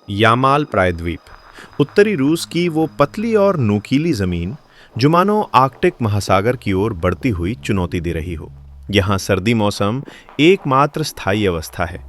Yamal प्रायद्वीप उत्तरी रूस की वो पतली और नोकीली जमीन जो मानो आर्कटिक महासागर की ओर बढ़ती हुई चुनौती दे रही हो। यहाँ सर्दी मौसम एकमात्र स्थायी अवस्था है,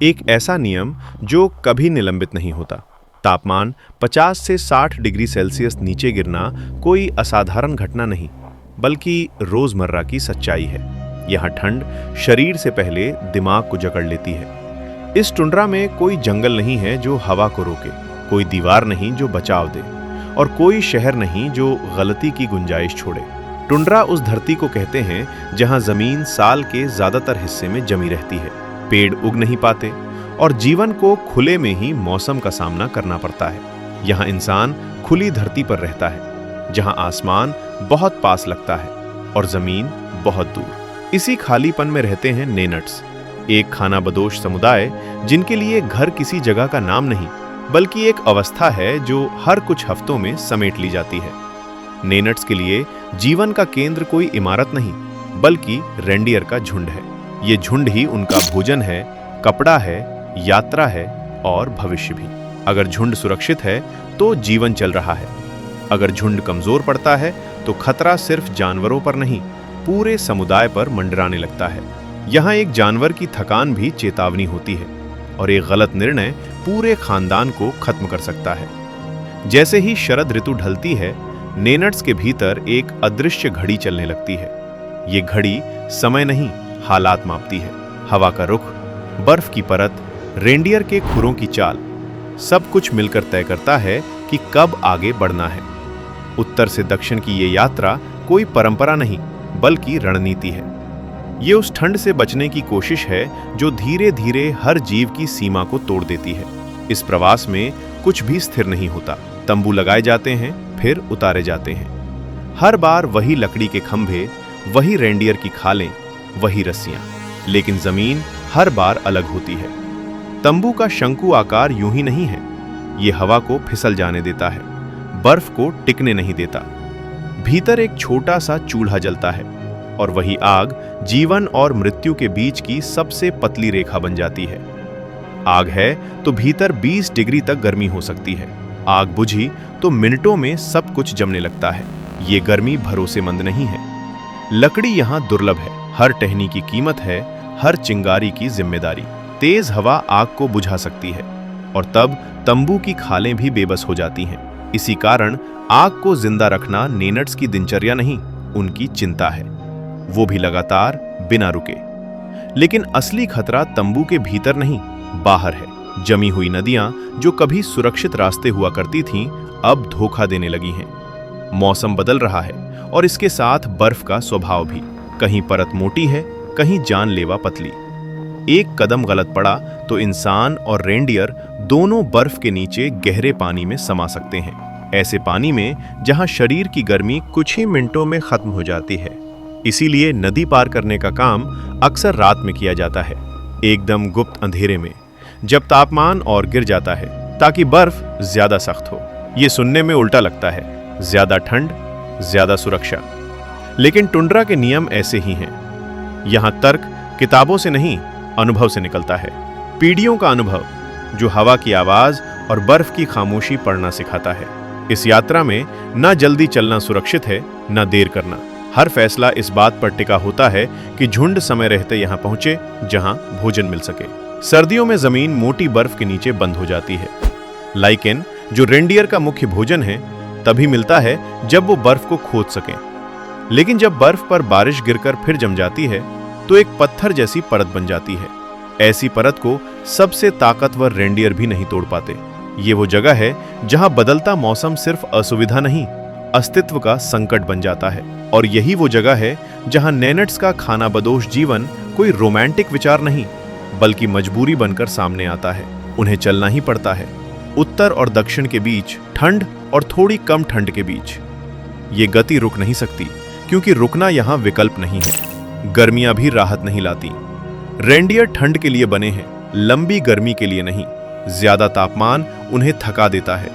एक ऐसा नियम जो कभी निलंबित नहीं होता। तापमान 50 से 60 डिग्री सेल्सियस नीचे गिरना कोई असाधारण घटना नहीं, बल्कि रोजमर्रा की सच्चाई है। यहाँ ठंड शरीर से पहले दिमाग को जकड़ लेती है। इस टुंड्रा में कोई जंगल नहीं है जो हवा को रोके, कोई दीवार नहीं जो बचाव दे, और कोई शहर नहीं जो गलती की गुंजाइश छोड़े। टुंड्रा उस धरती को कहते हैं जहां जमीन साल के ज्यादातर हिस्से में जमी रहती है, पेड़ उग नहीं पाते और जीवन को खुले में ही मौसम का सामना करना पड़ता है। यहाँ इंसान खुली धरती पर रहता है, जहां आसमान बहुत पास लगता है और जमीन बहुत दूर। इसी खालीपन में रहते हैं नेनट्स, एक खानाबदोश समुदाय जिनके लिए घर किसी जगह का नाम नहीं बल्कि एक अवस्था है जो हर कुछ हफ्तों में समेट ली जाती है। नेनट्स के लिए जीवन का केंद्र कोई इमारत नहीं बल्कि रेंडियर का झुंड है। ये झुंड ही उनका भोजन है, कपड़ा है, यात्रा है और भविष्य भी। अगर झुंड सुरक्षित है तो जीवन चल रहा है, अगर झुंड कमजोर पड़ता है तो खतरा सिर्फ जानवरों पर नहीं पूरे समुदाय पर मंडराने लगता है। यहाँ एक जानवर की थकान भी चेतावनी होती है और एक गलत निर्णय पूरे खानदान को खत्म कर सकता है। जैसे ही शरद ऋतु ढलती है, नेनट्स के भीतर एक अदृश्य घड़ी चलने लगती है। ये घड़ी समय नहीं, हालात मापती है। हवा का रुख, बर्फ की परत, रेंडियर के खुरों की चाल, सब कुछ मिलकर तय करता है कि कब आगे बढ़ना है। उत्तर से दक्षिण की ये यात्रा कोई परंपरा नहीं बल्कि रणनीति है। ये उस ठंड से बचने की कोशिश है जो धीरे धीरे हर जीव की सीमा को तोड़ देती है। इस प्रवास में कुछ भी स्थिर नहीं होता। तंबू लगाए जाते हैं, फिर उतारे जाते हैं। हर बार वही लकड़ी के खंभे, वही रेंडियर की खालें, वही रस्सियां, लेकिन जमीन हर बार अलग होती है। तंबू का शंकु आकार यूं ही नहीं है, ये हवा को फिसल जाने देता है, बर्फ को टिकने नहीं देता। भीतर एक छोटा सा चूल्हा जलता है और वही आग जीवन और मृत्यु के बीच की सबसे पतली रेखा बन जाती है। आग है तो भीतर 20 डिग्री तक गर्मी हो सकती है। आग बुझी तो मिनटों में सब कुछ जमने लगता है। ये गर्मी भरोसेमंद नहीं है। लकड़ी यहाँ दुर्लभ है, हर टहनी की कीमत है, हर चिंगारी की जिम्मेदारी। तेज हवा आग को बुझा सकती है और तब तंबू की खालें भी बेबस हो जाती हैं। इसी कारण आग को जिंदा रखना नेनट्स की दिनचर्या नहीं, उनकी चिंता है, वो भी लगातार बिना रुके। लेकिन असली खतरा तंबू के भीतर नहीं, बाहर है। जमी हुई नदियां जो कभी सुरक्षित रास्ते हुआ करती थीं, अब धोखा देने लगी हैं। मौसम बदल रहा है और इसके साथ बर्फ का स्वभाव भी। कहीं परत मोटी है, कहीं जानलेवा पतली। एक कदम गलत पड़ा तो इंसान और रेंडियर दोनों बर्फ के नीचे गहरे पानी में समा सकते हैं। ऐसे पानी में जहां शरीर की गर्मी कुछ ही मिनटों में खत्म हो जाती है। इसीलिए नदी पार करने का काम अक्सर रात में किया जाता है, एकदम गुप्त अंधेरे में, जब तापमान और गिर जाता है, ताकि बर्फ ज्यादा सख्त हो। ये सुनने में उल्टा लगता है, ज्यादा ठंड, ज्यादा सुरक्षा। लेकिन टुंड्रा के नियम ऐसे ही हैं। यहाँ तर्क किताबों से नहीं, अनुभव से निकलता है। पीढ़ियों का अनुभव जो हवा की आवाज और बर्फ की खामोशी पढ़ना सिखाता है। इस यात्रा में न जल्दी चलना सुरक्षित है, न देर करना। हर फैसला इस बात पर टिका होता है कि झुंड समय रहते यहाँ पहुंचे जहां भोजन मिल सके। सर्दियों में जमीन मोटी बर्फ के नीचे बंद हो जाती है। लाइकेन, जो रेंडियर का मुख्य भोजन है, तभी मिलता है जब वो बर्फ को खोद सकें। लेकिन जब बर्फ पर बारिश गिरकर फिर जम जाती है तो एक पत्थर जैसी परत बन जाती है। ऐसी परत को सबसे ताकतवर रेंडियर भी नहीं तोड़ पाते। ये वो जगह है जहां बदलता मौसम सिर्फ असुविधा नहीं, अस्तित्व का संकट बन जाता है। और यही वो जगह है जहां नेनट्स का खानाबदोश जीवन कोई रोमांटिक विचार नहीं बल्कि मजबूरी बनकर सामने आता है। उन्हें चलना ही पड़ता है, उत्तर और दक्षिण के बीच, ठंड और थोड़ी कम ठंड के बीच। ये गति रुक नहीं सकती क्योंकि रुकना यहाँ विकल्प नहीं है। गर्मियां भी राहत नहीं लाती। रेंडियर ठंड के लिए बने हैं, लंबी गर्मी के लिए नहीं। ज्यादा तापमान उन्हें थका देता है,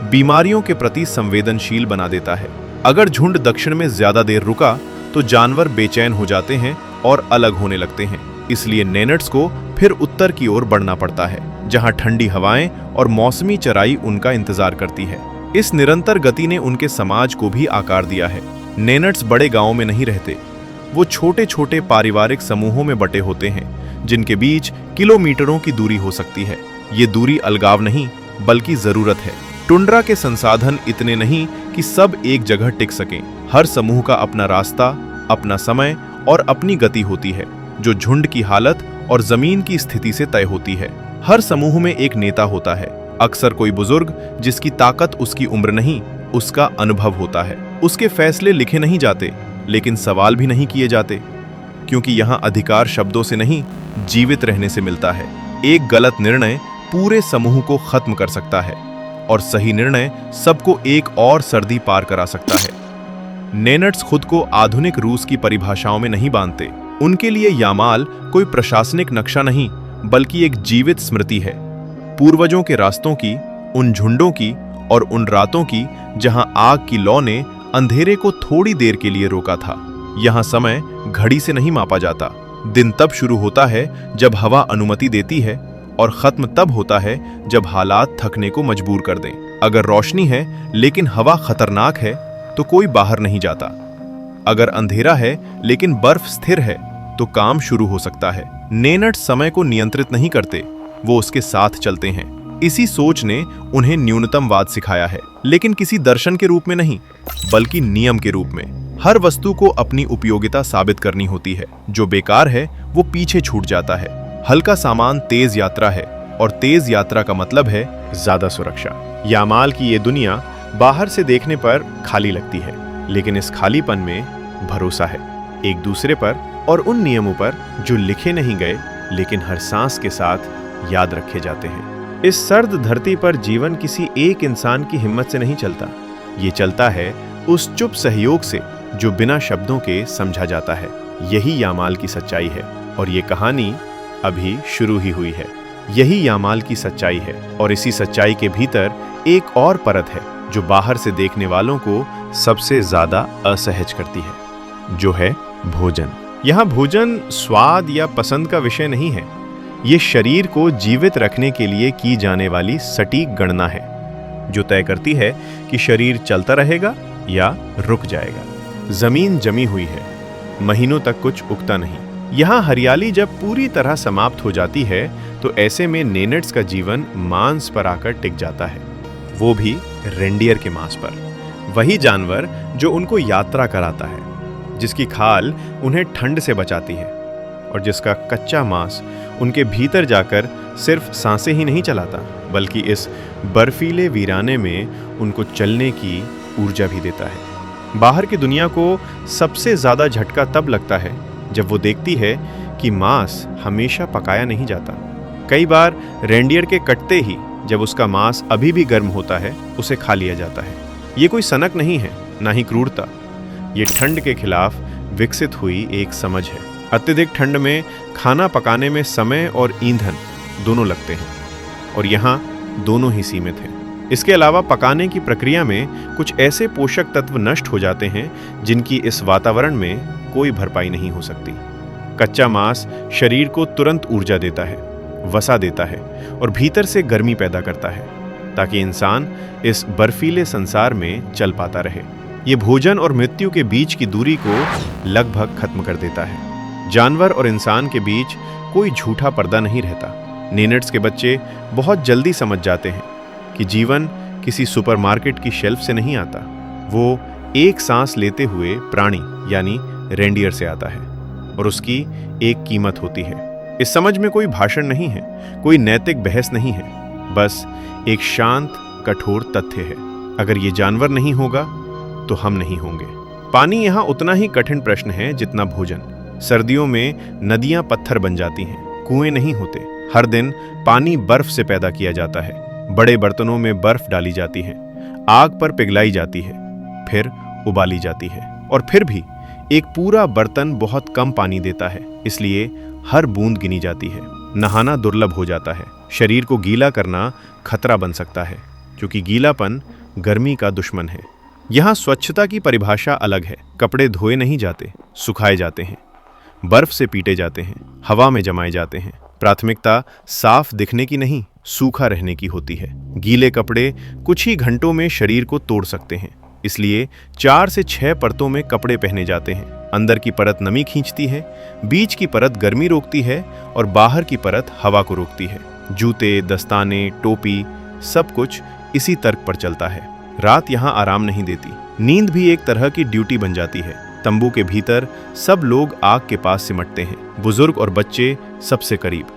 बीमारियों के प्रति संवेदनशील बना देता है। अगर झुंड दक्षिण में ज्यादा देर रुका तो जानवर बेचैन हो जाते हैं और अलग होने लगते हैं। इसलिए नेनट्स को फिर उत्तर की ओर बढ़ना पड़ता है, जहां ठंडी हवाएं और मौसमी चराई उनका इंतजार करती है। इस निरंतर गति ने उनके समाज को भी आकार दिया है। नेनट्स बड़े गांवों में नहीं रहते, वो छोटे छोटे पारिवारिक समूहों में बटे होते हैं, जिनके बीच किलोमीटरों की दूरी हो सकती है। ये दूरी अलगाव नहीं, बल्कि जरूरत है। टुंड्रा के संसाधन इतने नहीं कि सब एक जगह टिक सकें। हर समूह का अपना रास्ता, अपना समय और अपनी गति होती है, जो झुंड की हालत और जमीन की स्थिति से तय होती है। हर समूह में एक नेता होता है, अक्सर कोई बुजुर्ग जिसकी ताकत उसकी उम्र नहीं, उसका अनुभव होता है। उसके फैसले लिखे नहीं जाते, लेकिन सवाल भी नहीं किए जाते, क्योंकि यहाँ अधिकार शब्दों से नहीं, जीवित रहने से मिलता है। एक गलत निर्णय पूरे समूह को खत्म कर सकता है, और सही निर्णय सबको एक और सर्दी पार करा सकता है। नेनट्स खुद को आधुनिक रूस की परिभाषाओं में नहीं बांधते। उनके लिए यामाल कोई प्रशासनिक नक्शा नहीं, बल्कि एक जीवित स्मृति है, पूर्वजों के रास्तों की, उन झुंडों की और उन रातों की जहां आग की लौ ने अंधेरे को थोड़ी देर के लिए रोका था। यहां समय घड़ी से नहीं मापा जाता। दिन तब शुरू होता है जब हवा अनुमति देती है, और खत्म तब होता है जब हालात थकने को मजबूर कर दें। अगर रोशनी है लेकिन हवा खतरनाक है तो कोई बाहर नहीं जाता। अगर अंधेरा है लेकिन बर्फ स्थिर है तो काम शुरू हो सकता है। नेनट्स समय को नियंत्रित नहीं करते, वो उसके साथ चलते हैं। इसी सोच ने उन्हें न्यूनतमवाद सिखाया है, लेकिन किसी दर्शन के रूप में नहीं, बल्कि नियम के रूप में। हर वस्तु को अपनी उपयोगिता साबित करनी होती है। जो बेकार है वो पीछे छूट जाता है। हल्का सामान तेज यात्रा है, और तेज यात्रा का मतलब है ज्यादा सुरक्षा। यामाल की ये दुनिया बाहर से देखने पर खाली लगती है, लेकिन इस खालीपन में भरोसा है, एक दूसरे पर और उन नियमों पर जो लिखे नहीं गए लेकिन हर सांस के साथ याद रखे जाते हैं। इस सर्द धरती पर जीवन किसी एक इंसान की हिम्मत से नहीं चलता। ये चलता है उस चुप सहयोग से जो बिना शब्दों के समझा जाता है। यही यामाल की सच्चाई है, और ये कहानी अभी शुरू ही हुई है। यही यामाल की सच्चाई है, और इसी सच्चाई के भीतर एक और परत है जो बाहर से देखने वालों को सबसे ज्यादा असहज करती है, जो है भोजन। यहाँ भोजन स्वाद या पसंद का विषय नहीं है, ये शरीर को जीवित रखने के लिए की जाने वाली सटीक गणना है, जो तय करती है कि शरीर चलता रहेगा या रुक जाएगा। जमीन जमी हुई है, महीनों तक कुछ उगता नहीं। यहाँ हरियाली जब पूरी तरह समाप्त हो जाती है तो ऐसे में नेनट्स का जीवन मांस पर आकर टिक जाता है, वो भी रेंडियर के मांस पर। वही जानवर जो उनको यात्रा कराता है, जिसकी खाल उन्हें ठंड से बचाती है, और जिसका कच्चा मांस उनके भीतर जाकर सिर्फ सांसें ही नहीं चलाता, बल्कि इस बर्फीले वीराने में उनको चलने की ऊर्जा भी देता है। बाहर की दुनिया को सबसे ज्यादा झटका तब लगता है जब वो देखती है कि मांस हमेशा पकाया नहीं जाता। कई बार रेंडियर के कटते ही, जब उसका मांस अभी भी गर्म होता है, उसे खा लिया जाता है। ये कोई सनक नहीं है, ना ही क्रूरता। ये ठंड के खिलाफ विकसित हुई एक समझ है। अत्यधिक ठंड में खाना पकाने में समय और ईंधन दोनों लगते हैं, और यहाँ दोनों ही सीमित हैं। इसके अलावा पकाने की प्रक्रिया में कुछ ऐसे पोषक तत्व नष्ट हो जाते हैं जिनकी इस वातावरण में कोई भरपाई नहीं हो सकती। कच्चा मांस शरीर को तुरंत ऊर्जा देता है, वसा देता है, और भीतर से गर्मी पैदा करता है, ताकि इंसान इस बर्फीले संसार में चल पाता रहे। ये भोजन और मृत्यु के बीच की दूरी को लगभग खत्म कर देता है। जानवर और इंसान के बीच कोई झूठा पर्दा नहीं रहता। नेनट्स के बच्चे बहुत जल्दी समझ जाते हैं कि जीवन किसी सुपरमार्केट की शेल्फ से नहीं आता, वो एक सांस लेते हुए प्राणी यानी रेंडियर से आता है, और उसकी एक कीमत होती है। इस समझ में कोई भाषण नहीं है, कोई नैतिक बहस नहीं है, बस एक शांत कठोर तथ्य है। अगर ये जानवर नहीं होगा तो हम नहीं होंगे। पानी यहाँ उतना ही कठिन प्रश्न है जितना भोजन। सर्दियों में नदियां पत्थर बन जाती हैं, कुएं नहीं होते। हर दिन पानी बर्फ से पैदा किया जाता है। बड़े बर्तनों में बर्फ डाली जाती है, आग पर पिघलाई जाती है, फिर उबाली जाती है, और फिर भी एक पूरा बर्तन बहुत कम पानी देता है, इसलिए हर बूंद गिनी जाती है। नहाना दुर्लभ हो जाता है। शरीर को गीला करना खतरा बन सकता है, क्योंकि गीलापन गर्मी का दुश्मन है। यहाँ स्वच्छता की परिभाषा अलग है। कपड़े धोए नहीं जाते, सुखाए जाते हैं, बर्फ से पीटे जाते हैं, हवा में जमाए जाते हैं। प्राथमिकता साफ दिखने की नहीं, सूखा रहने की होती है। गीले कपड़े कुछ ही घंटों में शरीर को तोड़ सकते हैं, इसलिए 4 से 6 परतों में कपड़े पहने जाते हैं। अंदर की परत नमी खींचती है, बीच की परत गर्मी रोकती है और बाहर की परत हवा को रोकती है। जूते, दस्ताने, टोपी, सब कुछ इसी तर्क पर चलता है। रात यहाँ आराम नहीं देती, नींद भी एक तरह की ड्यूटी बन जाती है। तंबू के भीतर सब लोग आग के पास सिमटते हैं, बुजुर्ग और बच्चे सबसे करीब,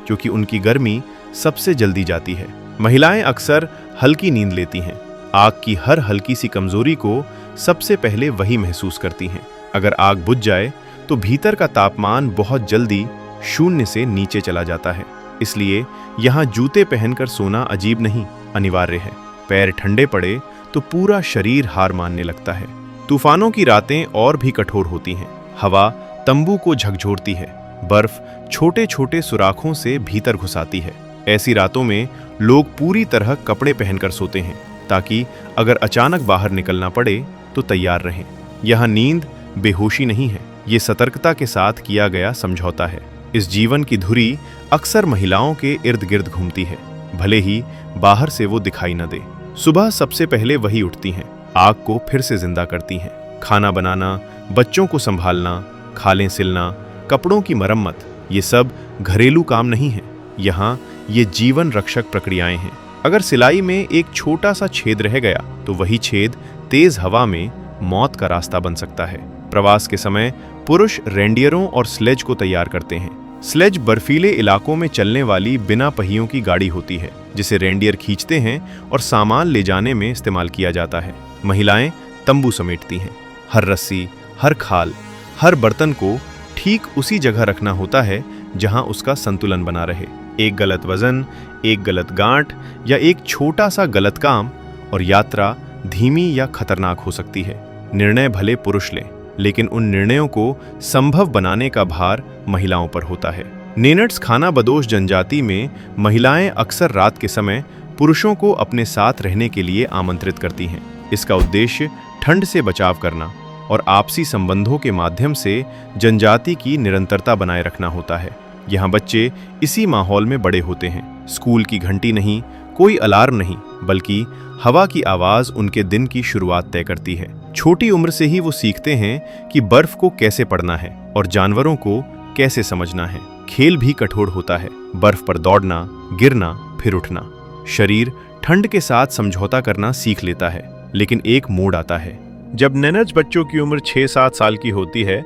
क्योंकि उनकी गर्मी सबसे जल्दी जाती है। महिलाएं अक्सर हल्की नींद लेती हैं। आग की हर हल्की सी कमजोरी को सबसे पहले वही महसूस करती हैं। अगर आग बुझ जाए तो भीतर का तापमान बहुत जल्दी शून्य से नीचे चला जाता है। इसलिए यहाँ जूते पहनकर सोना अजीब नहीं, अनिवार्य है। पैर ठंडे पड़े तो पूरा शरीर हार मानने लगता है। तूफानों की रातें और भी कठोर होती हैं। हवा तंबू को झकझोरती है, बर्फ छोटे छोटे सुराखों से भीतर घुसाती है। ऐसी रातों में लोग पूरी तरह कपड़े पहनकर सोते हैं, ताकि अगर अचानक बाहर निकलना पड़े तो तैयार रहें। यहाँ नींद बेहोशी नहीं है, ये सतर्कता के साथ किया गया समझौता है। इस जीवन की धुरी अक्सर महिलाओं के इर्द गिर्द घूमती है, भले ही बाहर से वो दिखाई न दे। सुबह सबसे पहले वही उठती हैं, आग को फिर से जिंदा करती हैं। खाना बनाना, बच्चों को संभालना, खालें सिलना, कपड़ों की मरम्मत, ये सब घरेलू काम नहीं है। यहाँ ये जीवन रक्षक प्रक्रियाएं हैं। अगर सिलाई में एक छोटा सा छेद रह गया तो वही छेद तेज हवा में मौत का रास्ता बन सकता है। प्रवास के समय पुरुष रेंडियरों और स्लेज को तैयार करते हैं। स्लेज बर्फीले इलाकों में चलने वाली बिना पहियों की गाड़ी होती है, जिसे रेंडियर खींचते हैं और सामान ले जाने में इस्तेमाल किया जाता है। महिलाएं तंबू समेटती हैं। हर रस्सी, हर खाल, हर बर्तन को ठीक उसी जगह रखना होता है जहां उसका संतुलन बना रहे। एक गलत वजन, एक गलत गांठ या एक छोटा सा गलत काम और यात्रा धीमी या खतरनाक हो सकती है। निर्णय भले पुरुष लें, लेकिन उन निर्णयों को संभव बनाने का भार महिलाओं पर होता है। नेनट्स खानाबदोश जनजाति में महिलाएं अक्सर रात के समय पुरुषों को अपने साथ रहने के लिए आमंत्रित करती हैं। इसका उद्देश्य ठंड से बचाव करना और आपसी संबंधों के माध्यम से जनजाति की निरंतरता बनाए रखना होता है। यहाँ बच्चे इसी माहौल में बड़े होते हैं। स्कूल की घंटी नहीं, कोई अलार्म नहीं, बल्कि हवा की आवाज उनके दिन की शुरुआत तय करती है। छोटी उम्र से ही वो सीखते हैं कि बर्फ को कैसे पढ़ना है और जानवरों को कैसे समझना है। खेल भी कठोर होता है, बर्फ पर दौड़ना, गिरना, फिर उठना। शरीर ठंड के साथ समझौता करना सीख लेता है, लेकिन एक मोड़ आता है। जब नेनट्स बच्चों की उम्र 6-7 साल की होती है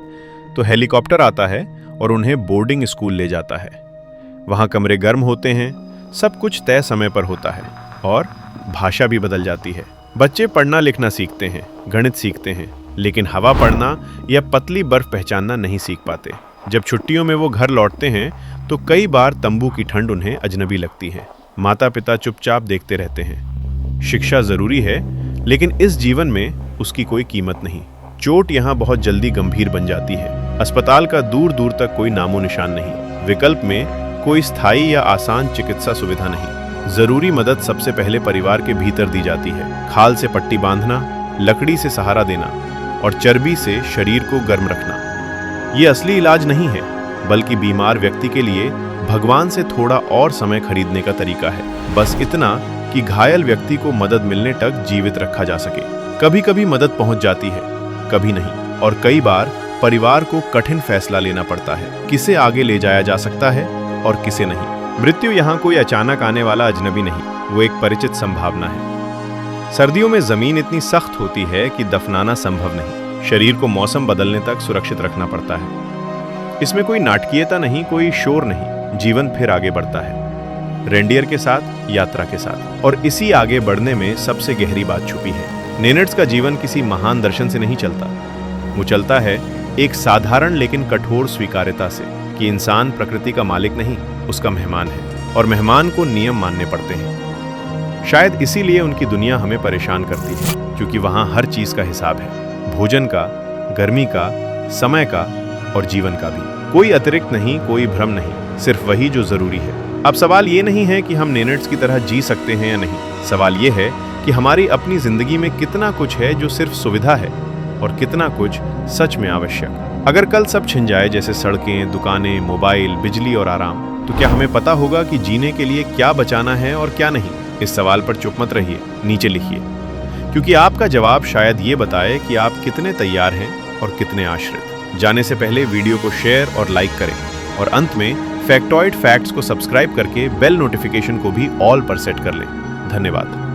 तो हेलीकॉप्टर आता है और उन्हें बोर्डिंग स्कूल ले जाता है। वहाँ कमरे गर्म होते हैं, सब कुछ तय समय पर होता है और भाषा भी बदल जाती है। बच्चे पढ़ना लिखना सीखते हैं, गणित सीखते हैं, लेकिन हवा पढ़ना या पतली बर्फ पहचानना नहीं सीख पाते। जब छुट्टियों में वो घर लौटते हैं तो कई बार तंबू की ठंड उन्हें अजनबी लगती है। माता पिता चुपचाप देखते रहते हैं। शिक्षा जरूरी है, लेकिन इस जीवन में उसकी कोई कीमत नहीं। चोट यहाँ बहुत जल्दी गंभीर बन जाती है। अस्पताल का दूर दूर तक कोई नामो निशान नहीं। विकल्प में कोई स्थायी या आसान चिकित्सा सुविधा नहीं। जरूरी मदद सबसे पहले परिवार के भीतर दी जाती है। खाल से पट्टी बांधना, लकड़ी से सहारा देना और चर्बी से शरीर को गर्म रखना। ये असली इलाज नहीं है, बल्कि बीमार व्यक्ति के लिए भगवान से थोड़ा और समय खरीदने का तरीका है। बस इतना कि घायल व्यक्ति को मदद मिलने तक जीवित रखा जा सके। कभी कभी मदद पहुंच जाती है, कभी नहीं, और कई बार परिवार को कठिन फैसला लेना पड़ता है, किसे आगे ले जाया जा सकता है और किसे नहीं। मृत्यु यहाँ कोई अचानक आने वाला अजनबी नहीं, वो एक परिचित संभावना है। सर्दियों में जमीन इतनी सख्त होती है कि दफनाना संभव नहीं। शरीर को मौसम बदलने तक सुरक्षित रखना पड़ता है। इसमें कोई नाटकीयता नहीं, कोई शोर नहीं। जीवन फिर आगे बढ़ता है, रेंडियर के साथ, यात्रा के साथ। और इसी आगे बढ़ने में सबसे गहरी बात छुपी है। नेनट्स का जीवन किसी महान दर्शन से नहीं चलता, वो चलता है एक साधारण लेकिन कठोर स्वीकार्यता से कि इंसान प्रकृति का मालिक नहीं, उसका मेहमान है और मेहमान को नियम मानने पड़ते हैं। शायद इसीलिए उनकी दुनिया हमें परेशान करती है, क्योंकि वहाँ हर चीज का हिसाब है, भोजन का, गर्मी का, समय का और जीवन का भी। कोई अतिरिक्त नहीं, कोई भ्रम नहीं, सिर्फ वही जो जरूरी है। अब सवाल ये नहीं है कि हम नेनट्स की तरह जी सकते हैं या नहीं। सवाल ये है कि हमारी अपनी जिंदगी में कितना कुछ है जो सिर्फ सुविधा है और कितना कुछ सच में आवश्यक। अगर कल सब छिन जाए, जैसे सड़कें, दुकानें, मोबाइल, बिजली और आराम, तो क्या हमें पता होगा कि जीने के लिए क्या बचाना है और क्या नहीं? इस सवाल पर चुप मत रहिए, नीचे लिखिए, क्योंकि आपका जवाब शायद ये बताए कि आप कितने तैयार हैं और कितने आश्रित। जाने से पहले वीडियो को शेयर और लाइक करें और अंत में फैक्टॉइड फैक्ट्स को सब्सक्राइब करके बेल नोटिफिकेशन को भी ऑल पर सेट कर लें। धन्यवाद।